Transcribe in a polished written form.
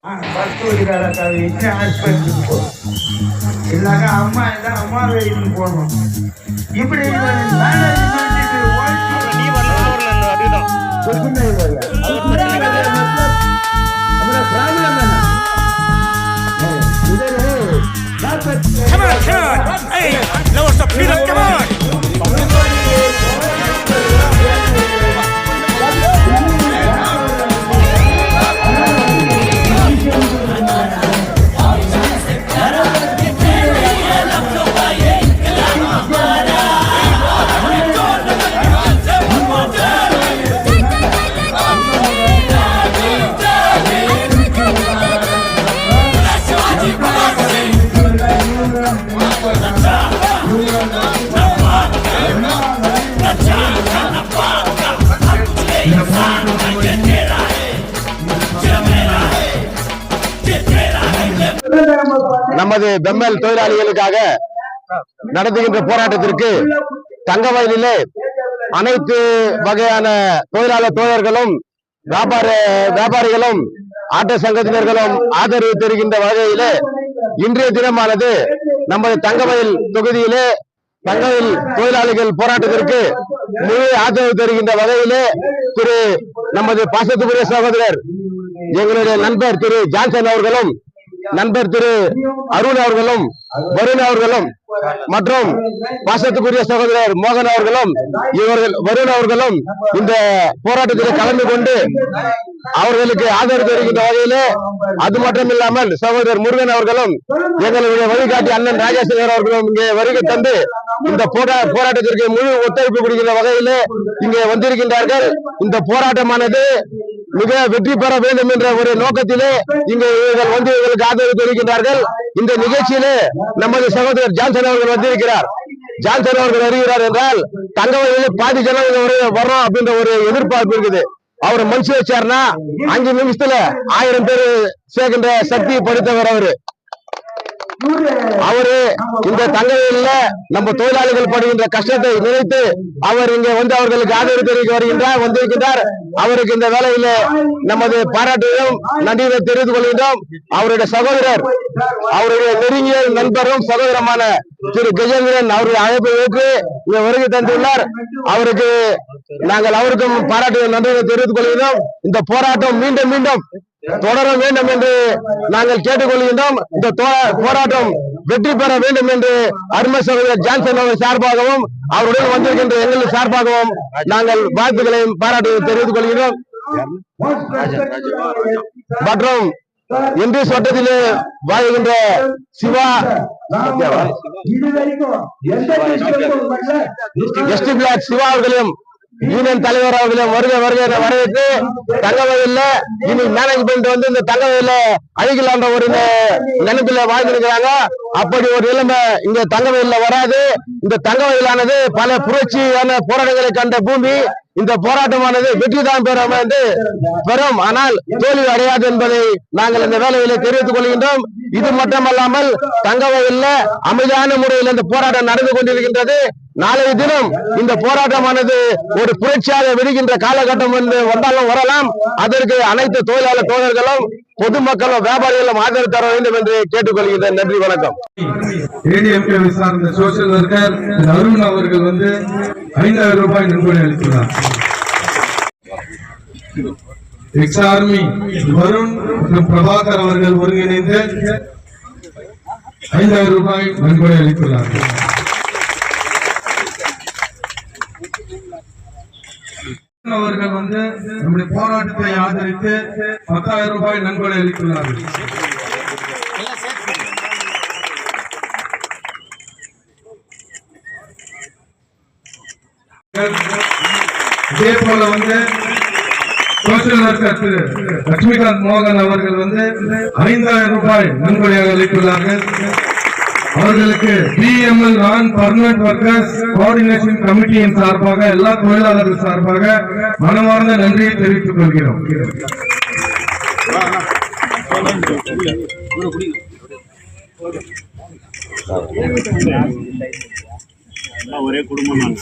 கஸ்தூரிகாரக்காவை ஹாஸ்பிட்டலுக்கு போகணும், இல்லைன்னா அம்மா எல்லாம் அம்மா வீட்டுக்கு போகணும். இப்படி நமது பெம்மல் தொழிலாளிகளுக்காக நடத்துகின்ற போராட்டத்திற்கு தங்கவயலிலே அனைத்து வகையான தொழிலாளர் தோழர்களும் வியாபாரிகளும் ஆட்ட சங்கத்தினர்களும் ஆதரவு தெரிகின்ற வகையிலே இன்றைய தினமானது நமது தங்கவயல் தொகுதியிலே தங்கவயல் தொழிலாளிகள் போராட்டத்திற்கு முழு ஆதரவு தருகின்ற வகையிலே நமது பாசத்துக்குரிய சகோதரர் எங்களுடைய நண்பர் திரு ஜான்சன் அவர்களும் நண்பர் திரு அருண் அவர்களும் வருண் அவர்களும் மற்றும் பாசத்துக்குரிய சகோதரர் மோகன் அவர்களும் வருண் அவர்களும் இந்த போராட்டத்தில் கலந்து கொண்டு அவர்களுக்கு ஆதரவு தெரிவிக்கின்ற வகையிலே அது மட்டும் இல்லாமல் சகோதரர் முருகன் அவர்களும் எங்களுடைய வழிகாட்டி அண்ணன் ராஜேஸ்வரர் அவர்களும் இங்கே வருகை தந்து இந்த போராட்டத்திற்கு முழு ஒத்துழைப்பு கொடுக்கின்ற வகையிலே இங்கே வந்திருக்கின்றார்கள். இந்த போராட்டமானது மிக வெற்றி பெற வேண்டும் என்ற ஒரு நோக்கத்திலே இங்கே இவர்கள் வந்து இவர்களுக்கு ஆதரவு தெரிவிக்கின்றார்கள். இந்த நிகழ்ச்சியிலே நமது சகோதரர் ஜான்சன் அவர்கள் வந்திருக்கிறார். ஜான்சன் அவர்கள் வருகிறார் என்றால் தங்கவயலில் பாதி ஜனவரி வரும் அப்படின்ற ஒரு எதிர்பார்ப்பு இருக்குது. அவர் மனுஷ வச்சாருன்னா 5 நிமிஷத்துல 1000 பேர் சேர்க்கின்ற சக்தி படுத்தவர் அவரு இந்த தங்கவயல்ல நம்ம தொழிலாளிகள் படுகின்ற கஷ்டத்தை நினைத்து அவர் இங்க வந்து அவர்களுக்கு ஆதரவு தெரிவிக்க வந்திருக்கின்றார். அவருக்கு இந்த வேலையில நமது பாராட்டுகளும் நன்றியை தெரிவித்துக் கொள்கின்றோம். அவருடைய சகோதரர் அவருடைய நெருங்கிய நண்பரும் சகோதரமான திரு கஜேந்திரன் அவருடைய அழைப்பை ஏற்று இங்க வருகை தந்துள்ளார். அவருக்கு நாங்கள் அவருக்கும் பாராட்டு நன்றியை தெரிவித்துக் கொள்கின்றோம். இந்த போராட்டம் மீண்டும் மீண்டும் தொடர வேண்டும் என்று நாங்கள் கேட்டுக்கொள்கின்றோம். இந்த போராட்டம் வெற்றி பெற வேண்டும் என்று அருமை சகோதரர் ஜான்சன் அவர்கள் சார்பாகவும் அவருடன் வந்திருக்கின்ற எங்கள் சார்பாகவும் நாங்கள் வாழ்த்துக்களையும் பாராட்டுகளை தெரிவித்துக் கொள்கிறோம். மற்றும் இன்று சட்டத்திலே வாழ்கின்ற சிவா எஸ்டி பிளாக் சிவா அவர்களையும் யூனியன் தலைவர் அவர்களையும் வருகை வரவேற்று தங்கவயல்ல இனி மேனேஜ்மெண்ட் வந்து இந்த தங்கவயல்ல அழிக்கலான்ற ஒரு நினைப்பில வாழ்ந்திருக்கிறாங்க. அப்படி ஒரு நிலைமை இங்க தங்கவயல்ல வராது. இந்த தங்கவயலானது பல புரட்சியான போராட்டங்களை கண்ட பூமி. இந்த போராட்டமானது வெற்றி தான் பெறும், ஆனால் தோல்வி அடையாது என்பதை நாங்கள் இந்த வேலையில தெரிவித்துக் கொள்கின்றோம். இது மட்டுமல்லாமல் தங்கவயல்ல அமைதியான முறையில் இந்த போராட்டம் நடந்து கொண்டிருக்கின்றது. நாளைய தினம் இந்த போராட்டமானது ஒரு புரட்சியாக விடுகின்ற காலகட்டம் வந்தாலும் வரலாம். அதற்கு அனைத்து தொழிலாளர் தோழர்களும் பொதுமக்களும் வியாபாரிகளும் ஆதரவு தர வேண்டும் என்று கேட்டுக்கொள்கிறேன். நன்றி, வணக்கம். ஏடிஎம்கே சார்ந்த சோசியல் ஒர்க்கர் அருண் அவர்கள் வந்து 5000 ரூபாய் நன்கொடை அளித்துள்ளார். எக்ஸ் ஆர்மி வருண் மற்றும் பிரபாகர் அவர்கள் ஒருங்கிணைந்து 5000 ரூபாய் நன்கொடை அளித்துள்ளார். அவர்கள் வந்து நம்முடைய போராட்டத்தை ஆதரித்து 10,000 ரூபாய் நன்கொடை அளித்துள்ளார்கள். இதே போல வந்து சோசியல் ஒர்க்கர் திரு லட்சுமிகாந்த் மோகன் அவர்கள் வந்து 5,000 ரூபாய் நன்கொடையாக அளித்துள்ளார்கள். அவர்களுக்கு பிஎம்எல் நான் பர்மனன்ட் ஒர்க்கர்ஸ் கோஆர்டினேஷன் கமிட்டியின் சார்பாக எல்லா தொழிலாளர்கள் சார்பாக மனமார்ந்த நன்றியை தெரிவித்துக் கொள்கிறோம். ஒரே குடும்பம்.